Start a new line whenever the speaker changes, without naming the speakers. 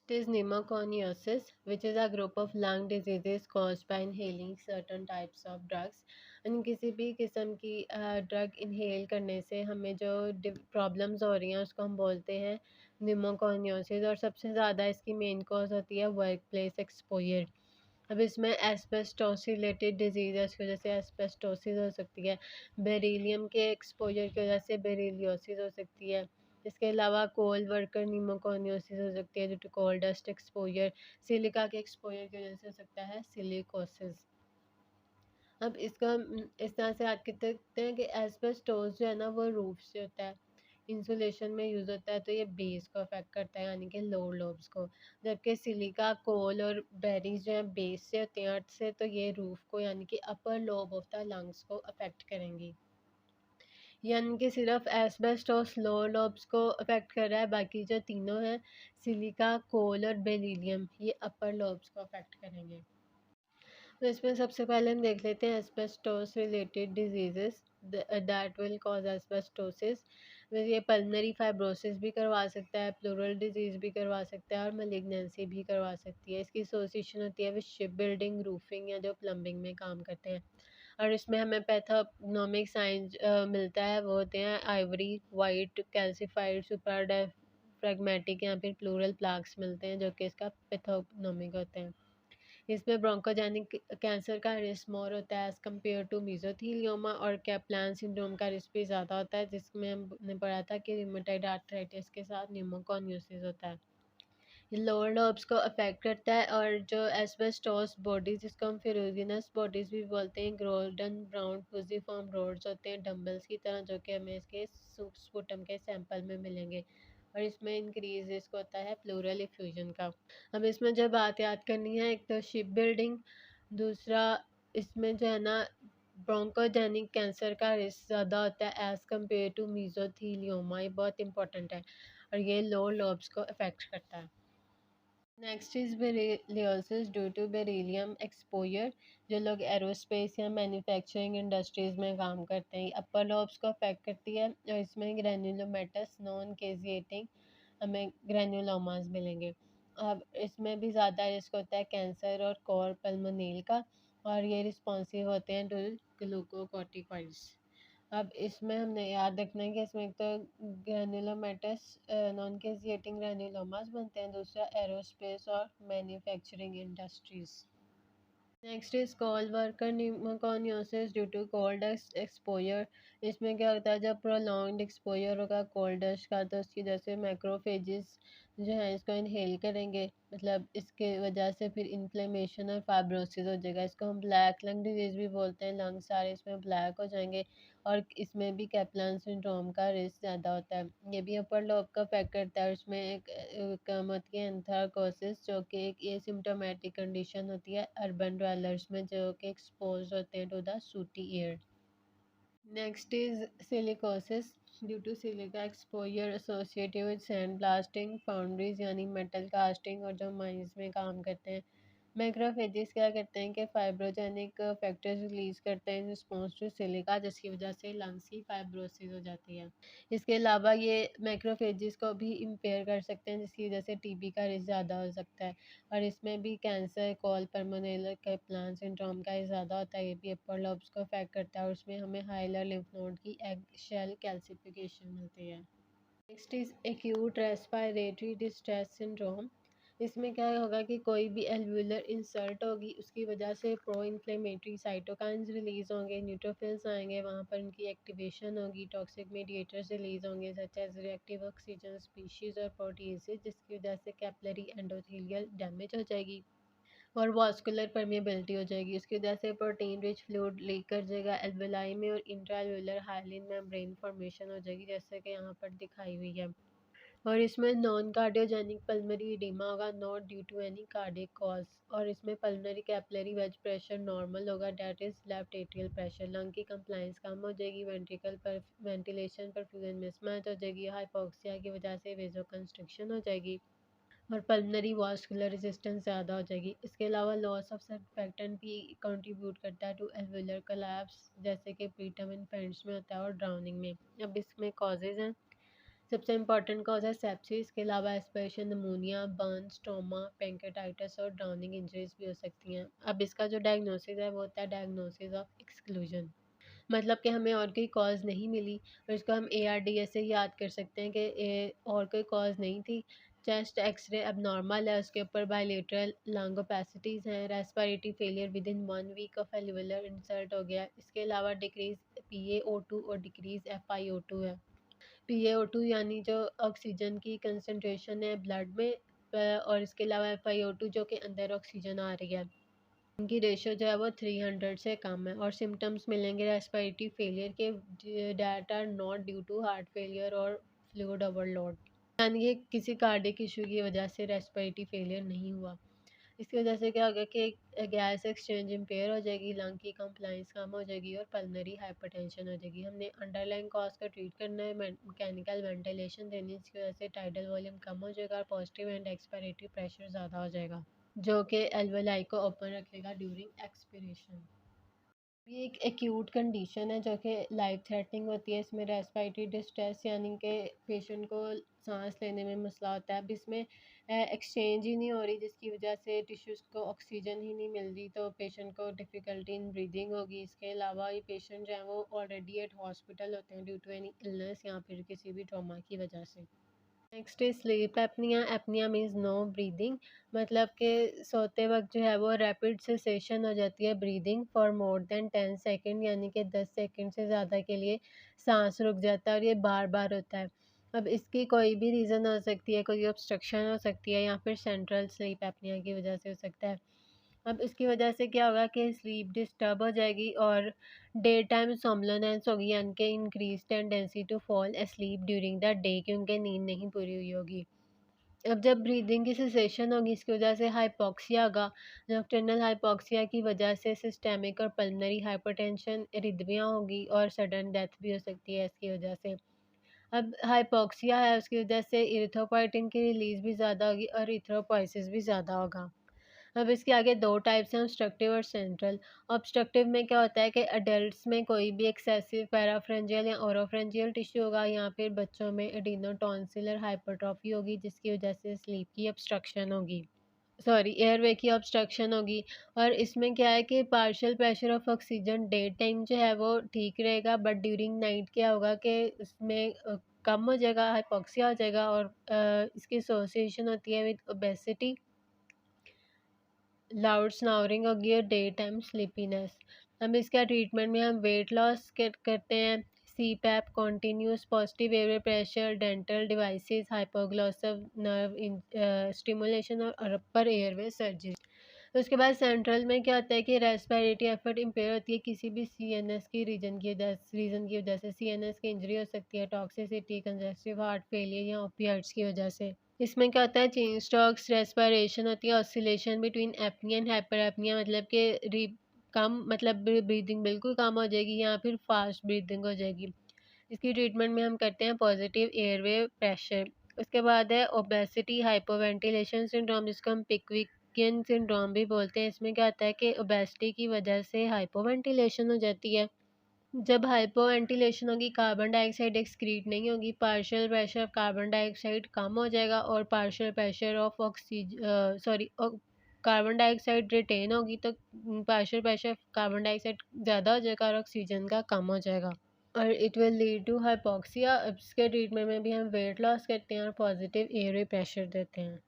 Is pneumoconiosis, which is a group of lung diseases caused by inhaling certain types of drugs. And किसी भी किस्म की drug inhale करने से हमें जो प्रॉब्लम्स हो रही हैं उसको हम बोलते हैं न्यूमोकॉनियोसिस, और सबसे ज़्यादा इसकी मेन कॉज होती है वर्क प्लेस एक्सपोजर। अब इसमें एस्बेस्टोस रिलेटेड डिजीज़ है, इसकी वजह से एस्बेस्टोसिस हो सकती है। बेरिलियम के एक्सपोजर की वजह से बेरिलियोसिस हो सकती है। इसके अलावा कोल वर्कर न्यूमोकॉनियोसिस हो सकती है due to coal dust exposure. Silica के एक्सपोजर की वजह से हो सकता है सिलिकोसिस। अब इसका इस तरह से याद कर सकते हैं कि एस्बेस्टोस जो है ना वो रूफ से होता है, इंसुलेशन में यूज़ होता है, तो ये बेस को अफेक्ट करता है यानी कि लोअर लोब्स को। जबकि सिलिका, कोल और बेरीज जो है बेस से होते हैं, अर्थ से, तो ये रूफ को यानी कि upper lobe of the lungs को अफेक्ट करेंगी। यानी कि सिर्फ एस्बेस्टोस लोअर लोब्स को अफेक्ट कर रहा है, बाकी जो तीनों हैं सिलिका, कोल और बेरिलियम ये अपर लोब्स को अफेक्ट करेंगे। तो इसमें सबसे पहले हम देख लेते हैं asbestos related diseases that will cause asbestosis. ये पल्मनरी फाइब्रोसिस भी करवा सकता है, प्लूरल डिजीज़ भी करवा सकता है और मलिग्नेंसी भी करवा सकती है। इसकी एसोसिएशन होती है विद शिप बिल्डिंग, रूफिंग या जो प्लम्बिंग में काम करते हैं। और इसमें हमें पैथोनोमिक साइंस मिलता है, वो होते हैं आइवरी, वाइट, कैल्सिफाइड, सुपर फ्रेगमेटिक या फिर प्लूरल प्लाक्स मिलते हैं जो कि इसका पैथोनोमिक होते हैं। इसमें ब्रोंकोजेनिक कैंसर का रिस्क मोर होता है एज़ कम्पेयर टू मीज़ोथेलियोमा, और कैप्लान सिंड्रोम का रिस्क भी ज़्यादा होता है, जिसमें हमने पढ़ा था कि रूमेटॉइड आर्थराइटिस के साथ न्यूमोकॉनियोसिस होता है। ये लोअर लोब्स को अफेक्ट करता है, और जो एस्बेस्टोस बॉडीज़, जिसको हम फेरुजिनस बॉडीज़ भी बोलते हैं, गोल्डन ब्राउन फ्यूजिफॉर्म रोड्स होते हैं डम्बल्स की तरह, जो कि हमें इसके स्पुटम के सैंपल में मिलेंगे। और इसमें इंक्रीज रिस्क होता है प्लूरल इफ्यूजन का। अब इसमें जो बात याद करनी है, एक तो शिप बिल्डिंग, दूसरा इसमें जो है ना ब्रोंकोजेनिक कैंसर का रिस्क ज़्यादा होता है एज़ कम्पेयर टू मीज़ोथेलियोमा, ये बहुत इंपॉर्टेंट है, और ये लोअर लोब्स को अफेक्ट करता है। Next is berylliosis due to beryllium exposure. जो लोग एरोस्पेस या मैन्युफैक्चरिंग इंडस्ट्रीज़ में काम करते हैं, अपर लोब्स को अफेक्ट करती है, और इसमें ग्रैन्युलोमेटस नॉन केजिएटिंग हमें ग्रैन्युलोमास मिलेंगे। अब इसमें भी ज़्यादा रिस्क होता है कैंसर और कोर पल्मोनेल का, और ये रिस्पॉन्सिव होते हैं टू ग्लूकोकॉर्टिकॉइड्स। अब इसमें हमने याद रखना है कि इसमें एक तो ग्रैन्युलोमेटस नॉन केसिएटिंग ग्रैन्युलोमास बनते हैं, दूसरा एरोस्पेस और manufacturing industries. Next is cold worker pneumoconiosis due to cold dust exposure. इसमें क्या होता है, जब प्रोलॉन्ग्ड एक्सपोजर होगा कोल्ड डस्ट का, तो उसकी वजह से मैक्रोफेजेस जो है इसको इनहेल करेंगे, मतलब इसके वजह से फिर इन्फ्लेमेशन और फाइब्रोसिस हो जाएगा। इसको हम ब्लैक लंग डिजीज़ भी बोलते हैं, लंग सारे इसमें ब्लैक हो जाएंगे, और इसमें भी कैप्लान सिंड्रोम का रिस्क ज़्यादा होता है। ये भी अपर लोब का अफेक्ट करता है, और इसमें एक कम होती है एंथ्राकोसिस, जो कि एक एसिम्प्टोमेटिक कंडीशन होती है अर्बन ड्वेलर्स में, जो कि एक्सपोज होते हैं to the sooty air. Next is silicosis due to silica exposure associated with sand blasting foundries यानी मेटल कास्टिंग, और जो माइंस में काम करते हैं। मैक्रोफेजेस क्या करते हैं कि फाइब्रोजेनिक फैक्टर्स रिलीज करते हैं इन रिस्पॉन्स टू सिलिका, जिसकी वजह से लंग्स की फाइब्रोसिस हो जाती है। इसके अलावा ये मैक्रोफेजेस को भी इम्पेयर कर सकते हैं, जिसकी वजह से टीबी का रिस्क ज़्यादा हो सकता है, और इसमें भी कैंसर, कोल पल्मोनेल कैप्लान सिंड्रोम का ज़्यादा होता है, ये भी अपर लोब्स को अफेक्ट करता है, और उसमें हमें हाइलर लिम्फ नोड की एग शेल कैल्सिफिकेशन मिलती है। Next is acute respiratory distress syndrome. इसमें क्या होगा कि कोई भी एल्वुलर इंसल्ट होगी, उसकी वजह से प्रो इन्फ्लेमेटरी साइटोकाइंस रिलीज होंगे, न्यूट्रोफिल्स आएंगे, वहाँ पर उनकी एक्टिवेशन होगी, टॉक्सिक मीडिएटर्स रिलीज होंगे such as reactive oxygen species और प्रोटीजेस, जिसकी वजह से कैपिलरी एंडोथेलियल डैमेज हो जाएगी और वास्कुलर परमेबिलिटी हो जाएगी। इसकी वजह से प्रोटीन रिच फ्लूइड लीक कर जाएगा एल्वेलाई में, और इंट्राएल्वुलर हाइलिन मेम्ब्रेन फॉर्मेशन हो जाएगी, जैसे कि यहाँ पर दिखाई हुई है। और इसमें नॉन कार्डियोजेनिक पल्मोनरी एडिमा होगा, not due to any cardiac cause, और इसमें pulmonary capillary wedge pressure normal होगा, that is left atrial pressure. Lung की कंप्लाइंस कम हो जाएगी, वेंट्रिकल पर वेंटिलेशन परफ्यूजन मिसमैच हो जाएगी, हाइपोक्सिया की वजह से वेजो कंस्ट्रिक्शन हो जाएगी, और पल्मोनरी वास्कुलर रेजिस्टेंस ज़्यादा हो जाएगी। इसके अलावा लॉस ऑफ सर्फेक्टेंट भी कंट्रीब्यूट करता है टू एल्वुलर कोलैप्स, जैसे कि प्रीटर्म इन्फेंट्स में होता है और ड्राउनिंग में। अब इसमें कॉजेज़ हैं, सबसे इम्पोर्टेंट कॉज है सेप्सिस, इसके अलावा aspiration, pneumonia, Burns, trauma, pancreatitis और ड्राउनिंग इंजरीज भी हो सकती हैं। अब इसका जो डायग्नोसिस है वो होता है डायग्नोसिस ऑफ एक्सक्लूजन, मतलब कि हमें और कोई कॉज नहीं मिली और इसको हम ARDS से याद कर सकते हैं कि और कोई कॉज नहीं थी। चेस्ट एक्सरे अब नॉर्मल है, उसके ऊपर बायलेटरल लंग ओपेसिटीज़ हैं, respiratory failure within 1 week of alveolar insult हो गया। इसके अलावा डिक्रीज PaO2 और डिक्रीज FiO2 है। PaO2 यानी जो ऑक्सीजन की कंसंट्रेशन है ब्लड में, और इसके अलावा FiO2 जो कि अंदर ऑक्सीजन आ रही है, उनकी रेशियो जो है वो 300 से कम है। और सिम्टम्स मिलेंगे रेस्पिरेटरी फेलियर के, that are not due to heart failure और फ्लूइड ओवरलोड, यानी कि किसी कार्डियक इशू की वजह से रेस्पिरेटरी फेलियर नहीं हुआ। इसकी वजह से क्या होगा कि गैस एक्सचेंज इम्पेयर हो जाएगी, लंग की कंप्लाइंस कम हो जाएगी और पल्मनरी हाइपरटेंशन हो जाएगी। हमने अंडरलाइन कॉज को ट्रीट करना है, मैकेनिकल वेंटिलेशन देनी है, इसकी वजह से टाइडल वॉल्यूम कम हो जाएगा और पॉजिटिव एंड एक्सपायरेटरी प्रेशर ज़्यादा हो जाएगा, जो कि एल्वेलाई को ओपन रखेगा ड्यूरिंग एक्सपिरेशन। ये एक एक्यूट कंडीशन है जो कि लाइफ थ्रेटनिंग होती है। इसमें रेस्पिरेटरी डिस्ट्रेस यानी कि पेशेंट को सांस लेने में मसला होता है। अब इसमें एक्सचेंज ही नहीं हो रही, जिसकी वजह से टिश्यूज़ को ऑक्सीजन ही नहीं मिल रही, तो पेशेंट को डिफ़िकल्टी इन ब्रीदिंग होगी। इसके अलावा ये पेशेंट जो है वो ऑलरेडी एट हॉस्पिटल होते हैं ड्यू टू एनी इलनेस या फिर किसी भी ट्रॉमा की वजह से। Next is sleep apnoea. Apnoea means no breathing, मतलब कि सोते वक्त जो है वो रैपिड सेसेशन हो जाती है breathing for more than 10 second, यानी कि 10 सेकेंड से ज़्यादा के लिए सांस रुक जाता है और ये बार बार होता है। अब इसकी कोई भी रीज़न हो सकती है, कोई ऑब्स्ट्रक्शन हो सकती है या फिर सेंट्रल स्लीप एपनिया की वजह से हो सकता है। अब इसकी वजह से क्या होगा कि स्लीप डिस्टर्ब हो जाएगी और डे टाइम सोमनोलेंस होगी, यानी कि increase tendency to fall asleep during the day, क्योंकि नींद नहीं पूरी हुई होगी। अब जब ब्रीदिंग की सेसेशन होगी इसकी वजह से हाइपोक्सिया होगा, नॉकटर्नल हाइपोक्सिया की वजह से सिस्टेमिक और पल्मनरी हाइपरटेंशन, एरिथमिया होगी और सडन डेथ भी हो सकती है इसकी वजह से। अब हाइपोक्सिया है, उसकी वजह से इरिथ्रोपोइटिन की रिलीज भी ज़्यादा होगी और इथ्रोपोइसिस भी ज़्यादा होगा। अब इसके आगे दो टाइप्स हैं, ऑब्स्ट्रक्टिव और सेंट्रल। ऑब्स्ट्रक्टिव में क्या होता है कि अडल्ट्स में कोई भी एक्सेसिव पैराफ्रेंजियल या ओरोफ्रेंजियल टिश्यू होगा, या फिर बच्चों में एडिनोटॉन्सिलर हाइपरट्रॉफी होगी जिसकी वजह से स्लीप की ऑब्स्ट्रक्शन होगी, सॉरी एयरवे की ऑब्स्ट्रक्शन होगी। और इसमें क्या है कि partial pressure of oxygen day time जो है वो ठीक रहेगा, बट ड्यूरिंग नाइट क्या होगा कि उसमें कम हो जाएगा, हाइपोक्सिया हो जाएगा और इसकी एसोसिएशन होती है विद ओबेसिटी, लाउड स्नोरिंग होगी और डे टाइम स्लीपीनेस। हम इसका ट्रीटमेंट में हम वेट लॉस करते हैं, CPAP, continuous positive air pressure, dental devices, hypoglossal nerve stimulation और अपर एयरवे सर्जरी। तो उसके बाद सेंट्रल में क्या होता है कि रेस्पिरेटरी एफर्ट इम्पेयर होती है किसी भी CNS की रीजन की वजह से। CNS की इंजरी हो सकती है टॉक्सिसिटी, कंजेस्टिव हार्ट फेलियर या ओपियाइड्स की वजह से। इसमें क्या होता है चेन स्टॉक्स रेस्पिरेशन होती है, oscillation between apnoea and hyper apnoea, मतलब कि कम, मतलब ब्रीदिंग बिल्कुल कम हो जाएगी या फिर फास्ट ब्रीदिंग हो जाएगी। इसकी ट्रीटमेंट में हम करते हैं पॉजिटिव एयरवे प्रेशर। उसके बाद है ओबेसिटी हाइपोवेंटिलेशन सिंड्रोम, जिसको हम पिक्विकियन सिंड्रोम भी बोलते हैं। इसमें क्या होता है कि ओबेसिटी की वजह से हाइपोवेंटिलेशन हो जाती है। जब हाइपोवेंटिलेशन होगी कार्बन डाइऑक्साइड एक्सक्रीट नहीं होगी, partial pressure of carbon dioxide कम हो जाएगा और partial pressure of carbon dioxide retain होगी, तो partial pressure of carbon dioxide ज़्यादा हो जाएगा और ऑक्सीजन का कम हो जाएगा और it will lead to hypoxia. इसके ट्रीटमेंट में भी हम वेट लॉस करते हैं और पॉजिटिव एयर प्रेशर देते हैं।